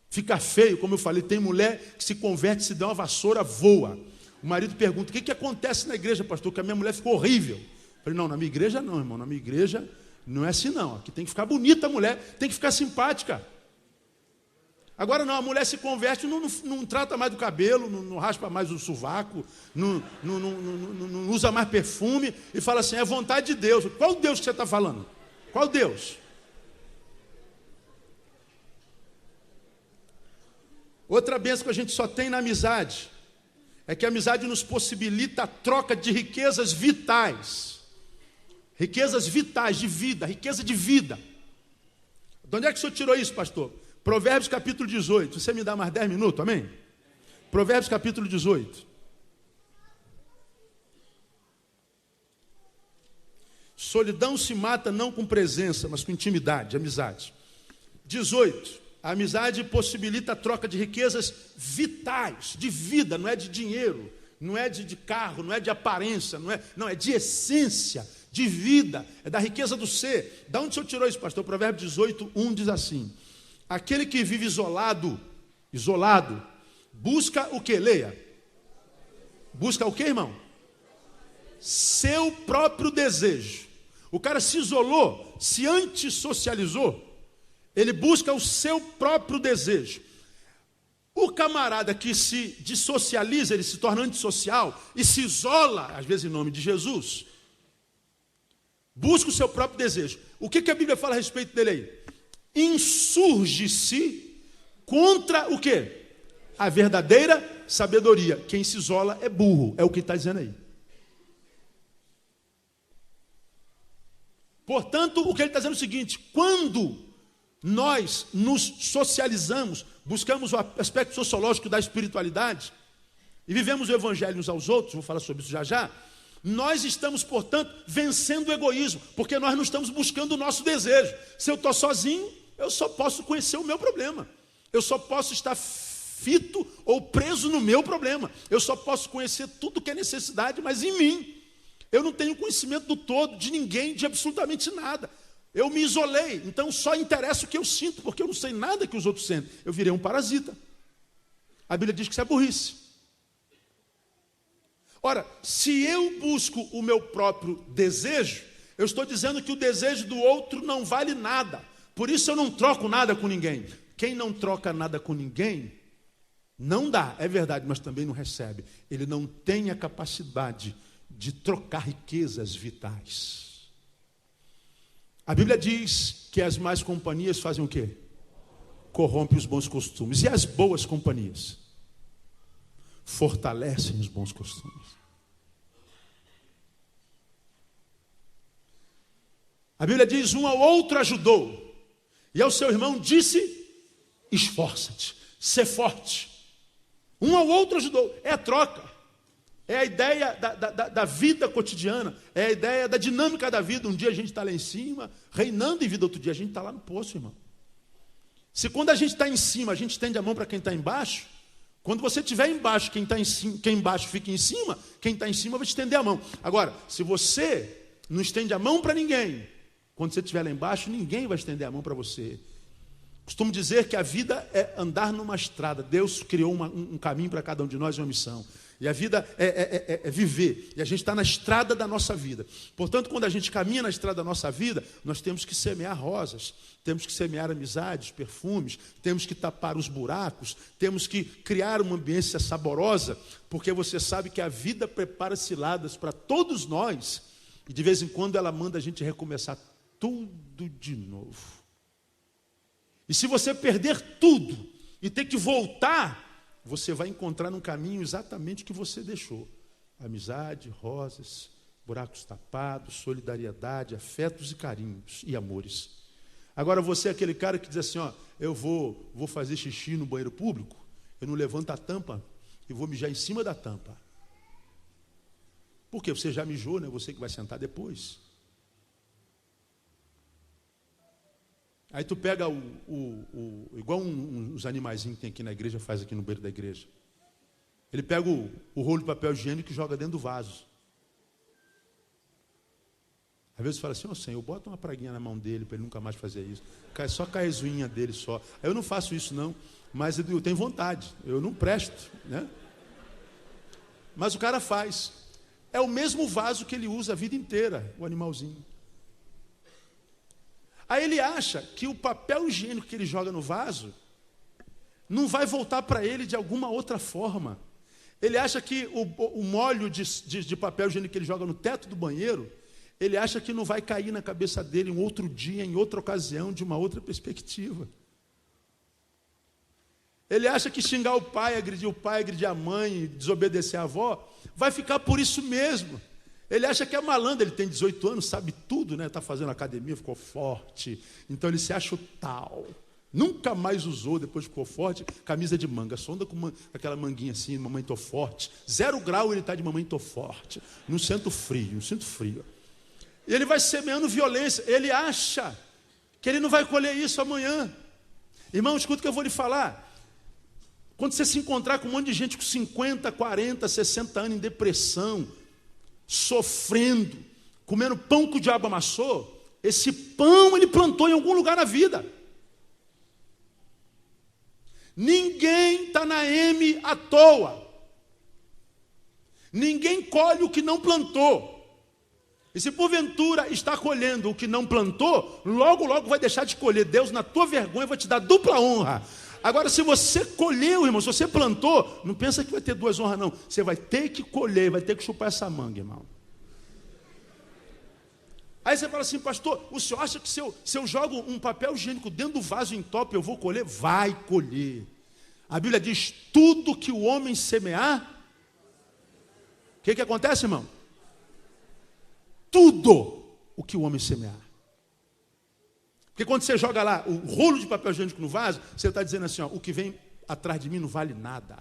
Fica feio, como eu falei. Tem mulher que se converte, se dá uma vassoura, voa. O marido pergunta: o que acontece na igreja, pastor? Que a minha mulher ficou horrível. Eu falei: não, na minha igreja não, irmão. Na minha igreja não é assim não. Aqui tem que ficar bonita a mulher, tem que ficar simpática. Agora não, a mulher se converte, não trata mais do cabelo, não raspa mais o sovaco, não usa mais perfume e fala assim: é vontade de Deus. Qual Deus que você está falando? Qual Deus? Outra bênção que a gente só tem na amizade é que a amizade nos possibilita a troca de riquezas vitais. Riquezas vitais de vida, riqueza de vida. De onde é que o senhor tirou isso, pastor? Provérbios capítulo 18. Você me dá mais 10 minutos, amém? Provérbios capítulo 18. Solidão se mata não com presença, mas com intimidade, amizade. 18. A amizade possibilita a troca de riquezas vitais, de vida, não é de dinheiro, não é de carro, não é de aparência, não é de essência, de vida, é da riqueza do ser. Da onde o senhor tirou isso, pastor? Provérbios 18, 1 diz assim: aquele que vive isolado, busca o que? Leia. Busca o que, irmão? Seu próprio desejo. O cara se isolou, se antissocializou, ele busca o seu próprio desejo. O camarada que se dissocializa, ele se torna antissocial e se isola, às vezes em nome de Jesus, busca o seu próprio desejo. O que a Bíblia fala a respeito dele aí? Insurge-se contra o quê? A verdadeira sabedoria. Quem se isola é burro, é o que está dizendo aí. Portanto, o que ele está dizendo é o seguinte: quando nós nos socializamos, buscamos o aspecto sociológico da espiritualidade e vivemos o evangelho uns aos outros, vou falar sobre isso já já, nós estamos, portanto, vencendo o egoísmo, porque nós não estamos buscando o nosso desejo. Se eu estou sozinho, eu só posso conhecer o meu problema, eu só posso estar fito ou preso no meu problema, eu só posso conhecer tudo que é necessidade, mas em mim. Eu não tenho conhecimento do todo, de ninguém, de absolutamente nada. Eu me isolei, então só interessa o que eu sinto, porque eu não sei nada que os outros sentem. Eu virei um parasita. A Bíblia diz que isso é burrice. Ora, se eu busco o meu próprio desejo, eu estou dizendo que o desejo do outro não vale nada. Por isso eu não troco nada com ninguém. Quem não troca nada com ninguém, não dá, é verdade, mas também não recebe. Ele não tem a capacidade de trocar riquezas vitais. A Bíblia diz que as más companhias fazem o quê? Corrompem os bons costumes. E as boas companhias? fortalecem os bons costumes. A Bíblia diz: um ao outro ajudou, e ao seu irmão disse: esforça-te, sê forte. Um ao outro ajudou. É a troca. É a ideia da vida cotidiana. É a ideia da dinâmica da vida. Um dia a gente está lá em cima, reinando em vida. Outro dia a gente está lá no poço, irmão. Se quando a gente está em cima, a gente estende a mão para quem está embaixo, quando você estiver embaixo, quem está em cima, quem embaixo fica em cima, quem está em cima vai te estender a mão. Agora, se você não estende a mão para ninguém, quando você estiver lá embaixo, ninguém vai estender a mão para você. Costumo dizer que a vida é andar numa estrada. Deus criou um caminho para cada um de nós e uma missão. E a vida é viver. E a gente está na estrada da nossa vida. Portanto, quando a gente caminha na estrada da nossa vida, nós temos que semear rosas, temos que semear amizades, perfumes, temos que tapar os buracos, temos que criar uma ambiência saborosa, porque você sabe que a vida prepara ciladas para todos nós, e de vez em quando ela manda a gente recomeçar tudo de novo. E se você perder tudo e ter que voltar, você vai encontrar no caminho exatamente o que você deixou. Amizade, rosas, buracos tapados, solidariedade, afetos e carinhos e amores. Agora você é aquele cara que diz assim, ó, eu vou fazer xixi no banheiro público, eu não levanto a tampa e vou mijar em cima da tampa. Por quê? Você já mijou, né? Você que vai sentar depois. Aí tu pega igual uns animaizinhos que tem aqui na igreja, faz aqui no banheiro da igreja. Ele pega o rolo de papel higiênico e joga dentro do vaso. Às vezes fala assim, Senhor, bota uma praguinha na mão dele para ele nunca mais fazer isso. Só cai a zoinha dele só. Aí eu não faço isso não, mas eu tenho vontade, eu não presto, né? Mas o cara faz. É o mesmo vaso que ele usa a vida inteira, o animalzinho. Aí ele acha que o papel higiênico que ele joga no vaso não vai voltar para ele de alguma outra forma. Ele acha que o molho de papel higiênico que ele joga no teto do banheiro, ele acha que não vai cair na cabeça dele em outro dia, em outra ocasião, de uma outra perspectiva. Ele acha que xingar o pai, agredir a mãe, desobedecer a avó, vai ficar por isso mesmo. Ele acha que é malandro, ele tem 18 anos, sabe tudo, né? Está fazendo academia, ficou forte. Então ele se acha o tal. Nunca mais usou, depois ficou forte, camisa de manga. Só anda com aquela manguinha assim, mamãe tô forte. 0 grau ele está de mamãe tô forte. Não sinto frio. E ele vai semeando violência. Ele acha que ele não vai colher isso amanhã. Irmão, escuta o que eu vou lhe falar. Quando você se encontrar com um monte de gente com 50, 40, 60 anos em depressão, sofrendo, comendo pão que o diabo amassou, esse pão ele plantou em algum lugar na vida. Ninguém está na M à toa. Ninguém colhe o que não plantou. E se porventura está colhendo o que não plantou, logo vai deixar de colher. Deus, na tua vergonha, vai te dar dupla honra. Agora, se você colheu, irmão, se você plantou, não pensa que vai ter 2 honras, não. Você vai ter que colher, vai ter que chupar essa manga, irmão. Aí você fala assim, pastor, o senhor acha que se eu jogo um papel higiênico dentro do vaso em top, eu vou colher? Vai colher. A Bíblia diz, tudo que o homem semear, o que acontece, irmão? Tudo o que o homem semear. Porque quando você joga lá o rolo de papel higiênico no vaso, você está dizendo assim, ó, o que vem atrás de mim não vale nada.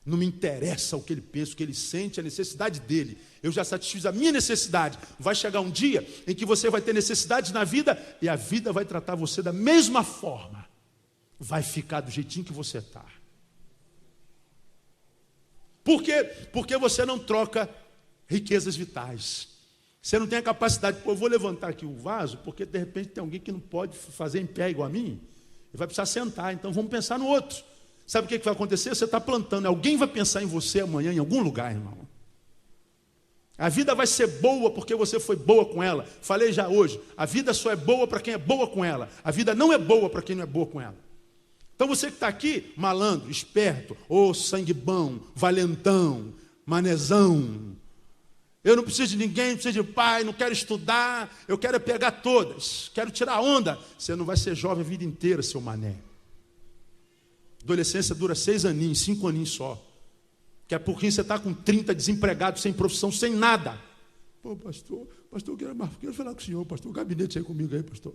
Não me interessa o que ele pensa, o que ele sente, a necessidade dele. Eu já satisfiz a minha necessidade. Vai chegar um dia em que você vai ter necessidades na vida e a vida vai tratar você da mesma forma. Vai ficar do jeitinho que você está. Por quê? Porque você não troca riquezas vitais. Você não tem a capacidade, eu vou levantar aqui o vaso, porque de repente tem alguém que não pode fazer em pé igual a mim, e vai precisar sentar, então vamos pensar no outro. Sabe o que vai acontecer? Você está plantando, alguém vai pensar em você amanhã em algum lugar, irmão. A vida vai ser boa porque você foi boa com ela. Falei já hoje, a vida só é boa para quem é boa com ela. A vida não é boa para quem não é boa com ela. Então você que está aqui, malandro, esperto, sangue bom, valentão, manezão, eu não preciso de ninguém, não preciso de pai, não quero estudar, eu quero pegar todas, quero tirar onda. Você não vai ser jovem a vida inteira, seu mané. Adolescência dura 6 aninhos, 5 aninhos só. Que é porque você está com 30 desempregados, sem profissão, sem nada. Pô, pastor, eu quero falar com o senhor, pastor, o gabinete aí comigo aí, pastor.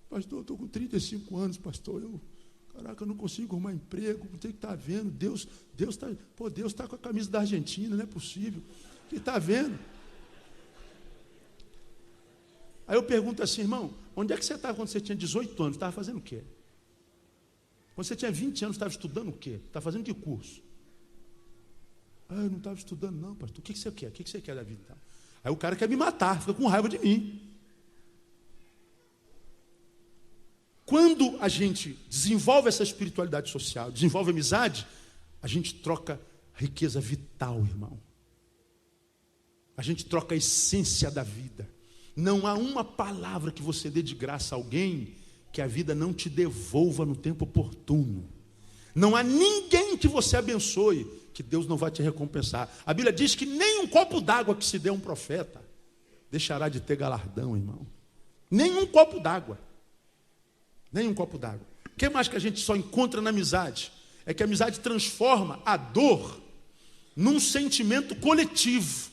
Pastor, eu estou com 35 anos, pastor, eu não consigo arrumar emprego, tem que estar vendo, Deus está com a camisa da Argentina, não é possível. Que está vendo? Aí eu pergunto assim, irmão, onde é que você estava quando você tinha 18 anos? Estava fazendo o quê? Quando você tinha 20 anos, estava estudando o quê? Estava fazendo que curso? Eu não estava estudando não, pastor. O que você quer? O que você quer da vida? Então? Aí o cara quer me matar, fica com raiva de mim. Quando a gente desenvolve essa espiritualidade social, desenvolve amizade, a gente troca riqueza vital, irmão. A gente troca a essência da vida. Não há uma palavra que você dê de graça a alguém que a vida não te devolva no tempo oportuno. Não há ninguém que você abençoe que Deus não vai te recompensar. A Bíblia diz que nem um copo d'água que se dê a um profeta deixará de ter galardão, irmão. Nem um copo d'água. Nem um copo d'água. O que mais que a gente só encontra na amizade? É que a amizade transforma a dor num sentimento coletivo.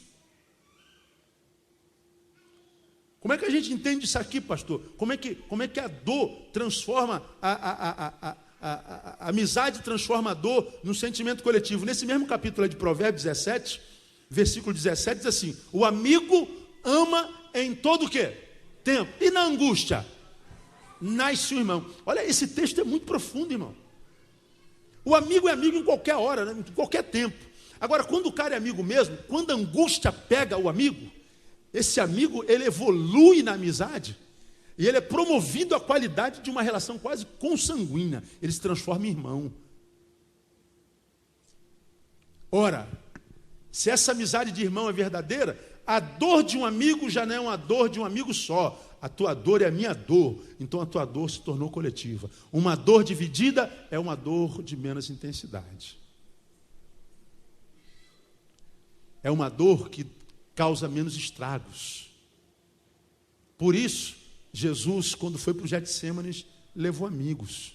Como é que a gente entende isso aqui, pastor? Como é que a dor transforma a amizade transforma a dor num sentimento coletivo? Nesse mesmo capítulo de Provérbios 17, versículo 17, diz assim: o amigo ama em todo o quê? Tempo. E na angústia? Nasce o irmão. Olha, esse texto é muito profundo, irmão. O amigo é amigo em qualquer hora, né? Em qualquer tempo. Agora, quando o cara é amigo mesmo, quando a angústia pega o amigo, esse amigo, ele evolui na amizade e ele é promovido à qualidade de uma relação quase consanguínea. Ele se transforma em irmão. Ora, se essa amizade de irmão é verdadeira, a dor de um amigo já não é uma dor de um amigo só. A tua dor é a minha dor, então a tua dor se tornou coletiva. Uma dor dividida é uma dor de menos intensidade. É uma dor que causa menos estragos. Por isso, Jesus, quando foi para o Getsêmanes, levou amigos.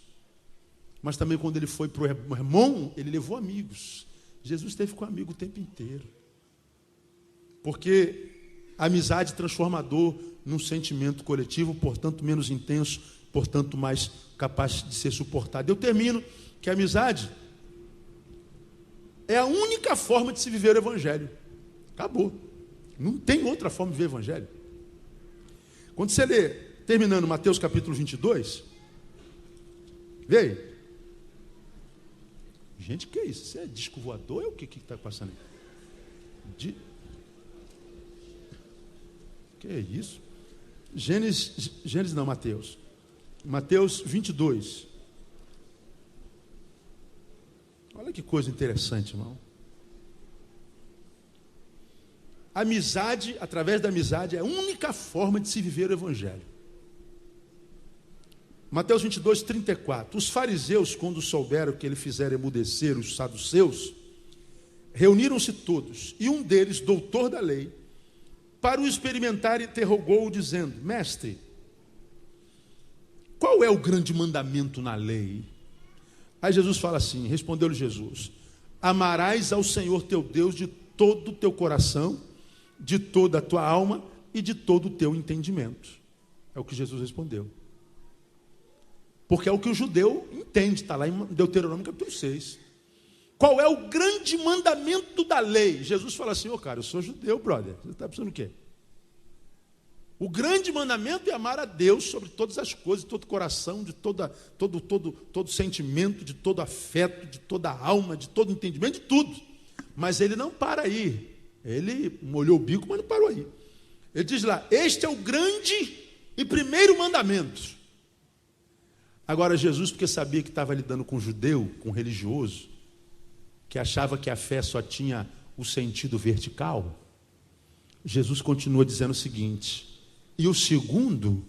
Mas também quando ele foi para o Hermon, ele levou amigos. Jesus esteve com amigo o tempo inteiro. Porque a amizade transforma a dor num sentimento coletivo, portanto menos intenso, portanto mais capaz de ser suportado. Eu termino que a amizade é a única forma de se viver o Evangelho. Acabou. Não tem outra forma de viver o Evangelho. Quando você lê, terminando Mateus capítulo 22, vê aí. Gente, que é isso? Você é disco voador ou o que está passando aí? Que é isso? Gênesis não, Mateus. Mateus 22. Olha que coisa interessante, irmão. Amizade, através da amizade, é a única forma de se viver o Evangelho. Mateus 22, 34. Os fariseus, quando souberam que ele fizera emudecer os saduceus, reuniram-se todos, e um deles, doutor da lei, para o experimentar, interrogou-o, dizendo: mestre, qual é o grande mandamento na lei? Aí Jesus fala assim, respondeu-lhe Jesus: amarás ao Senhor teu Deus de todo o teu coração, de toda a tua alma e de todo o teu entendimento. É o que Jesus respondeu. Porque é o que o judeu entende, está lá em Deuteronômio capítulo 6. Qual é o grande mandamento da lei? Jesus fala assim: cara, eu sou judeu, brother. Você está pensando o quê? O grande mandamento é amar a Deus sobre todas as coisas, de todo o coração, de todo sentimento, de todo afeto, de toda a alma, de todo entendimento, de tudo. Mas ele não para aí. Ele molhou o bico, mas não parou aí. Ele diz lá: este é o grande e primeiro mandamento. Agora Jesus, porque sabia que estava lidando com judeu, com religioso, que achava que a fé só tinha o sentido vertical, Jesus continua dizendo o seguinte: e o segundo,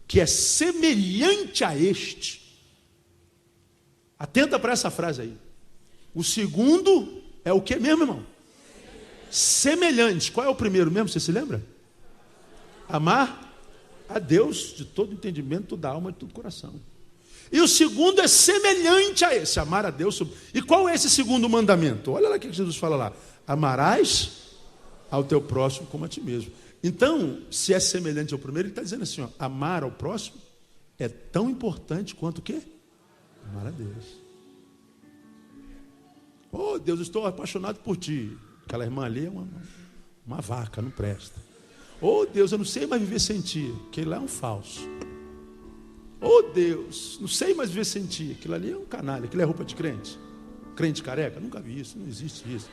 que é semelhante a este. Atenta para essa frase aí. O segundo é o que mesmo, irmão? Semelhante. Qual é o primeiro mesmo, você se lembra? Amar a Deus de todo entendimento, toda alma e todo coração. E o segundo é semelhante a esse, amar a Deus. E qual é esse segundo mandamento? Olha lá o que Jesus fala lá. Amarás ao teu próximo como a ti mesmo. Então, se é semelhante ao primeiro, ele está dizendo assim, ó, amar ao próximo é tão importante quanto o quê? Amar a Deus. Oh, Deus, estou apaixonado por ti. Aquela irmã ali é uma vaca, não presta. Oh, Deus, eu não sei mais viver sem ti. Aquele lá é um falso. Oh, Deus, não sei mais viver sem ti. Aquilo ali é um canalha. Aquilo é roupa de crente. Crente careca? Nunca vi isso, não existe isso.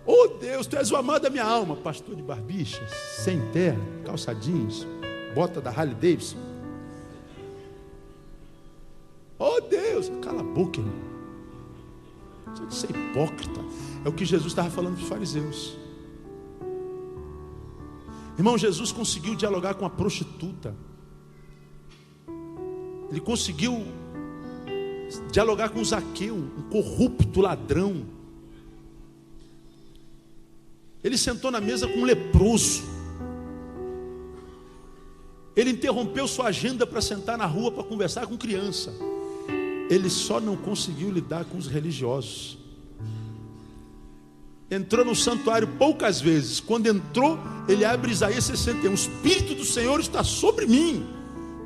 Oh, Deus, tu és o amado da minha alma. Pastor de barbicha, sem terra, calça jeans, bota da Harley Davidson. Oh, Deus, cala a boca, irmão. Você é hipócrita. É o que Jesus estava falando para os fariseus. Irmão, Jesus conseguiu dialogar com a prostituta. Ele conseguiu dialogar com Zaqueu, um corrupto ladrão. Ele sentou na mesa com um leproso. Ele interrompeu sua agenda para sentar na rua para conversar com criança. Ele só não conseguiu lidar com os religiosos. Entrou no santuário poucas vezes. Quando entrou, ele abre Isaías 61. O Espírito do Senhor está sobre mim,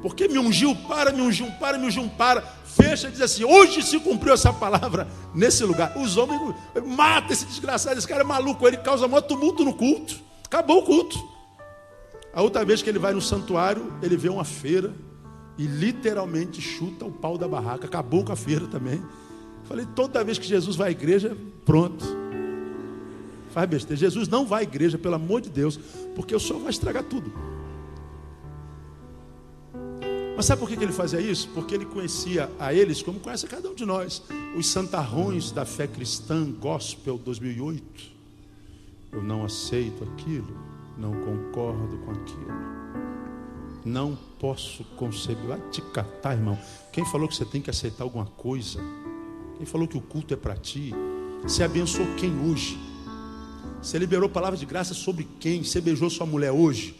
porque me ungiu para, me ungiu para, me ungiu para. Fecha e diz assim, hoje se cumpriu essa palavra nesse lugar. Os homens, mata esse desgraçado, esse cara é maluco. Ele causa maior tumulto no culto. Acabou o culto. A outra vez que ele vai no santuário, ele vê uma feira e literalmente chuta o pau da barraca. Acabou com a feira também. Falei, toda vez que Jesus vai à igreja, pronto. Faz besteira. Jesus não vai à igreja, pelo amor de Deus, porque o Senhor vai estragar tudo. Mas sabe por que ele fazia isso? Porque ele conhecia a eles como conhece a cada um de nós. Os santarrões da fé cristã, gospel 2008. Eu não aceito aquilo, não concordo com aquilo. Não posso conceber. Vai te catar, irmão. Quem falou que você tem que aceitar alguma coisa? Quem falou que o culto é para ti? Você abençoou quem hoje? Você liberou palavra de graça sobre quem? Você beijou sua mulher hoje?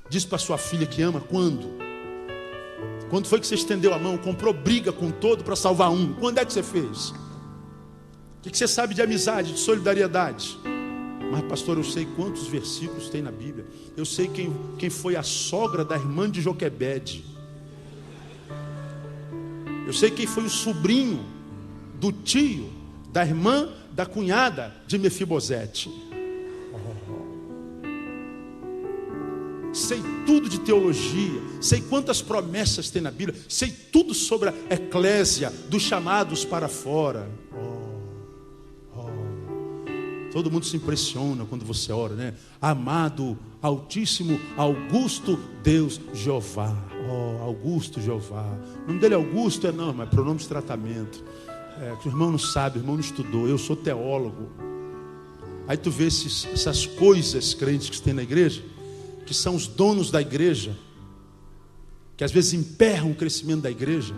Disse para sua filha que ama quando? Quando foi que você estendeu a mão? Comprou briga com todo para salvar um? Quando é que você fez? O que você sabe de amizade, de solidariedade? Mas pastor, eu sei quantos versículos tem na Bíblia. Eu sei quem foi a sogra da irmã de Joquebede. Eu sei quem foi o sobrinho do tio da irmã da cunhada de Mefibosete. Sei tudo de teologia, sei quantas promessas tem na Bíblia, sei tudo sobre a eclésia, dos chamados para fora. Todo mundo se impressiona quando você ora, né? Amado, Altíssimo, Augusto, Deus, Jeová. Augusto, Jeová. O nome dele é Augusto? Não, mas é pronome de tratamento. O irmão não sabe, o irmão não estudou. Eu sou teólogo. Aí tu vê essas coisas crentes que tem na igreja, que são os donos da igreja, que às vezes emperram o crescimento da igreja,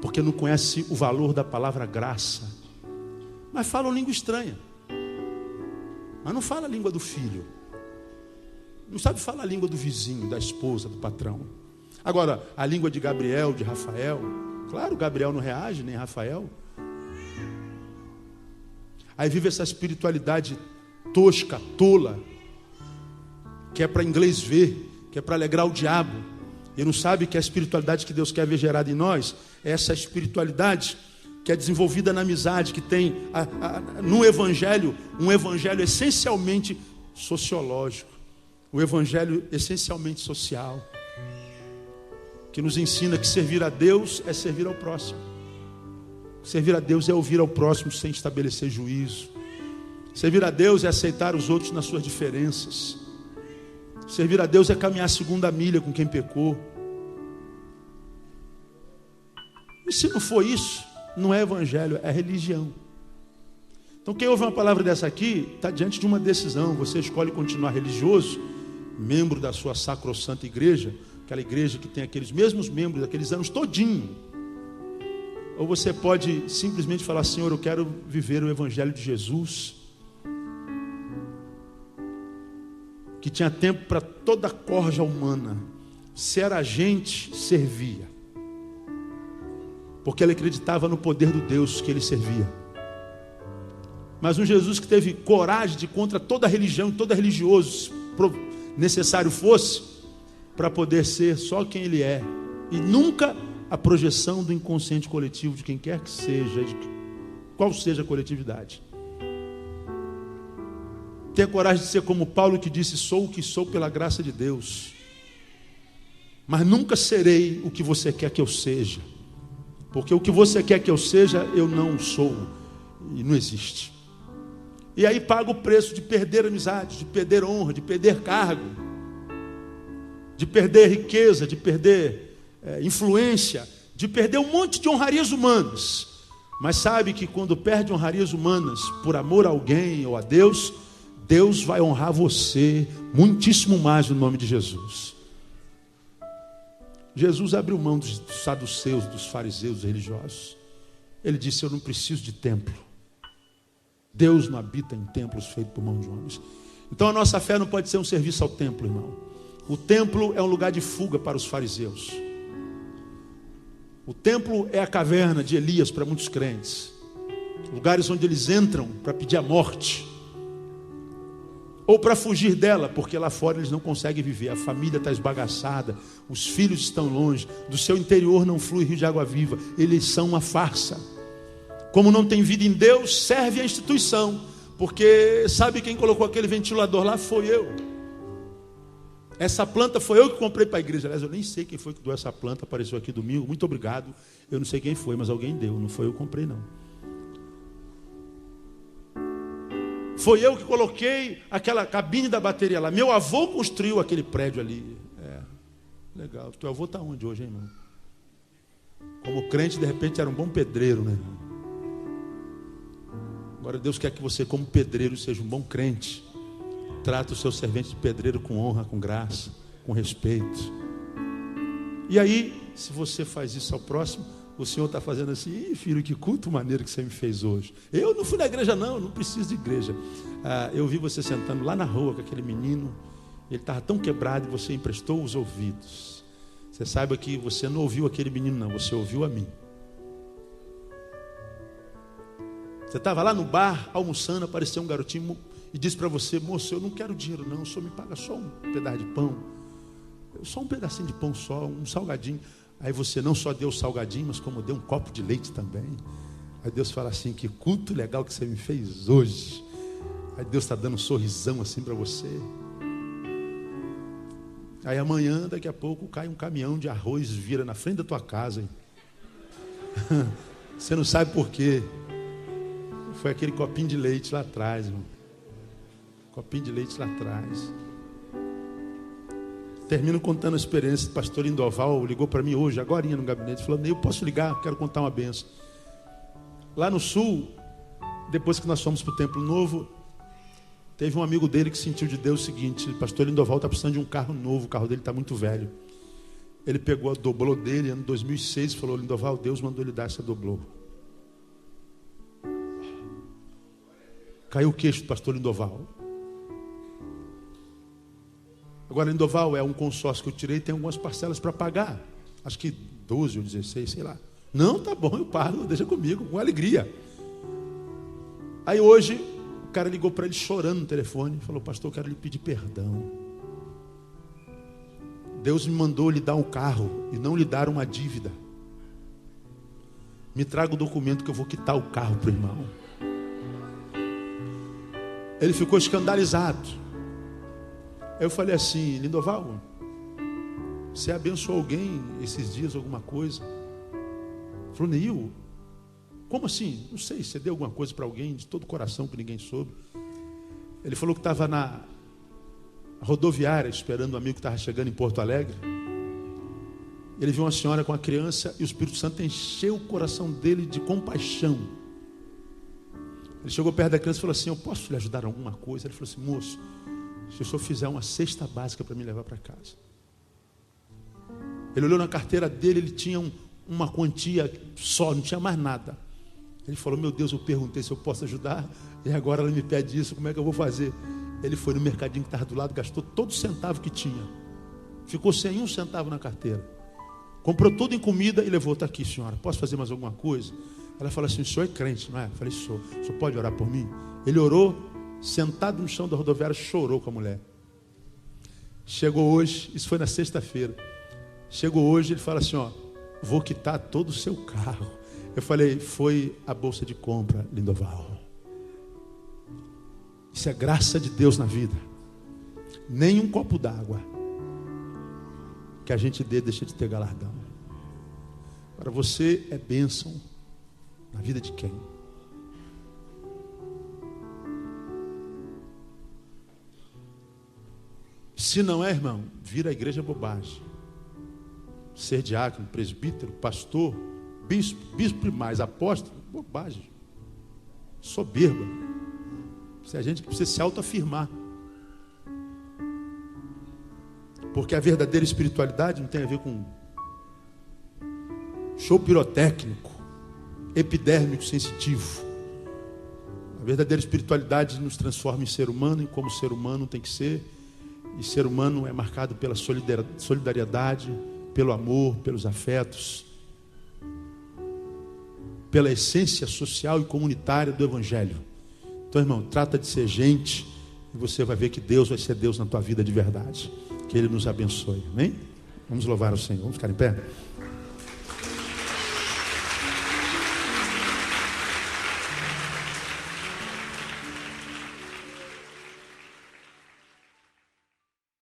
porque não conhece o valor da palavra graça, mas falam língua estranha, mas não fala a língua do filho, não sabe falar a língua do vizinho, da esposa, do patrão. Agora, a língua de Gabriel, de Rafael, claro, Gabriel não reage, nem Rafael. Aí vive essa espiritualidade tosca, tola, que é para inglês ver, que é para alegrar o diabo, e não sabe que a espiritualidade que Deus quer ver gerada em nós é essa espiritualidade que é desenvolvida na amizade, que tem no evangelho, um evangelho essencialmente sociológico, o evangelho essencialmente social, que nos ensina que servir a Deus é servir ao próximo. Servir a Deus é ouvir ao próximo sem estabelecer juízo. Servir a Deus é aceitar os outros nas suas diferenças. Servir a Deus é caminhar a segunda milha com quem pecou. E se não for isso, não é evangelho, é religião. Então quem ouve uma palavra dessa aqui, está diante de uma decisão. Você escolhe continuar religioso, membro da sua sacrossanta igreja, aquela igreja que tem aqueles mesmos membros, aqueles anos todinho. Ou você pode simplesmente falar, Senhor, eu quero viver o evangelho de Jesus, que tinha tempo para toda a corja humana. Se era gente, servia. Porque ele acreditava no poder do Deus que ele servia. Mas um Jesus que teve coragem de contra toda religião, todo religioso, necessário fosse, para poder ser só quem ele é. E nunca a projeção do inconsciente coletivo de quem quer que seja, de qual seja a coletividade. Tenha coragem de ser como Paulo, que disse: sou o que sou pela graça de Deus, mas nunca serei o que você quer que eu seja, porque o que você quer que eu seja, eu não sou, e não existe. E aí paga o preço de perder amizade, de perder honra, de perder cargo, de perder riqueza, de perder influência, de perder um monte de honrarias humanas. Mas sabe que quando perde honrarias humanas por amor a alguém ou a Deus, Deus vai honrar você muitíssimo mais no nome de Jesus. Jesus abriu mão dos saduceus, dos fariseus religiosos. Ele disse: eu não preciso de templo. Deus não habita em templos feitos por mãos de homens. Então a nossa fé não pode ser um serviço ao templo, irmão. O templo é um lugar de fuga para os fariseus. O templo é a caverna de Elias para muitos crentes. Lugares onde eles entram para pedir a morte, ou para fugir dela, porque lá fora eles não conseguem viver. A família está esbagaçada, os filhos estão longe, do seu interior não flui rio de água viva. Eles são uma farsa. Como não tem vida em Deus, serve a instituição, porque sabe quem colocou aquele ventilador lá? Foi eu. Essa planta foi eu que comprei para a igreja. Aliás, eu nem sei quem foi que deu essa planta, apareceu aqui domingo, muito obrigado. Eu não sei quem foi, mas alguém deu, não foi eu que comprei não. Foi eu que coloquei aquela cabine da bateria lá. Meu avô construiu aquele prédio ali. Legal. Teu avô está onde hoje, hein, irmão? Como crente, de repente, era um bom pedreiro, né? Agora Deus quer que você, como pedreiro, seja um bom crente. Trata o seu servente de pedreiro com honra, com graça, com respeito. E aí, se você faz isso ao próximo, o Senhor está fazendo assim: filho, que culto maneiro que você me fez hoje. Eu não fui na igreja não preciso de igreja. Eu vi você sentando lá na rua com aquele menino, ele estava tão quebrado e você emprestou os ouvidos. Você saiba que você não ouviu aquele menino não, você ouviu a mim. Você estava lá no bar, almoçando, apareceu um garotinho e disse para você: moço, eu não quero dinheiro não, o senhor me paga só um pedaço de pão. Só um pedacinho de pão só, um salgadinho. Aí você não só deu o salgadinho, mas como deu um copo de leite também. Aí Deus fala assim: que culto legal que você me fez hoje. Aí Deus está dando um sorrisão assim para você. Aí amanhã, daqui a pouco, cai um caminhão de arroz, vira na frente da tua casa. Hein? Você não sabe por quê. Foi aquele copinho de leite lá atrás, irmão. Copinho de leite lá atrás. Termino contando a experiência do pastor Lindoval. Ligou para mim hoje, agorinha no gabinete, falou: eu posso ligar, quero contar uma benção. Lá no sul, depois que nós fomos para o Templo Novo, teve um amigo dele que sentiu de Deus o seguinte: o pastor Lindoval está precisando de um carro novo, o carro dele está muito velho. Ele pegou a doblô dele, ano 2006, e falou: Lindoval, Deus mandou ele dar essa doblô. Caiu o queixo do pastor Lindoval. Agora, Lindoval, é um consórcio que eu tirei, tem algumas parcelas para pagar. Acho que 12 ou 16, sei lá. Não, tá bom, eu pago, deixa comigo, com alegria. Aí hoje, o cara ligou para ele chorando no telefone, falou: pastor, eu quero lhe pedir perdão. Deus me mandou lhe dar um carro e não lhe dar uma dívida. Me traga o documento que eu vou quitar o carro para o irmão. Ele ficou escandalizado. Aí eu falei assim: Lindoval, você abençoou alguém esses dias, alguma coisa? Ele falou: Neil, como assim? Não sei, você deu alguma coisa para alguém de todo o coração que ninguém soube? Ele falou que estava na rodoviária esperando um amigo que estava chegando em Porto Alegre. Ele viu uma senhora com uma criança e o Espírito Santo encheu o coração dele de compaixão. Ele chegou perto da criança e falou assim: eu posso lhe ajudar em alguma coisa? Ele falou assim: moço, se o senhor fizer uma cesta básica para me levar para casa. Ele olhou na carteira dele, ele tinha uma quantia só, não tinha mais nada. Ele falou: meu Deus, eu perguntei se eu posso ajudar e agora ela me pede isso, como é que eu vou fazer? Ele foi no mercadinho que estava do lado, gastou todo o centavo que tinha. Ficou sem um centavo na carteira. Comprou tudo em comida e levou. Está aqui, senhora, posso fazer mais alguma coisa? Ela falou assim, o senhor é crente, não é? Eu falei, sou. O senhor pode orar por mim? Ele orou, sentado no chão da rodoviária, chorou com a mulher. Chegou hoje, isso foi na sexta-feira. Chegou hoje, ele fala assim, ó, vou quitar todo o seu carro. Eu falei, foi a bolsa de compra, Lindoval. Isso é graça de Deus na vida. Nem um copo d'água que a gente dê deixa de ter galardão. Para você é bênção na vida de quem? Se não é, irmão, vira a igreja bobagem. Ser diácono, presbítero, pastor, bispo e mais, apóstolo, bobagem. Soberba. Isso é a gente que precisa se autoafirmar. Porque a verdadeira espiritualidade não tem a ver com show pirotécnico, epidérmico sensitivo. A verdadeira espiritualidade nos transforma em ser humano, e como ser humano tem que ser. E ser humano é marcado pela solidariedade, pelo amor, pelos afetos, pela essência social e comunitária do Evangelho. Então, irmão, trata de ser gente e você vai ver que Deus vai ser Deus na tua vida de verdade. Que Ele nos abençoe, amém? Vamos louvar o Senhor, vamos ficar em pé?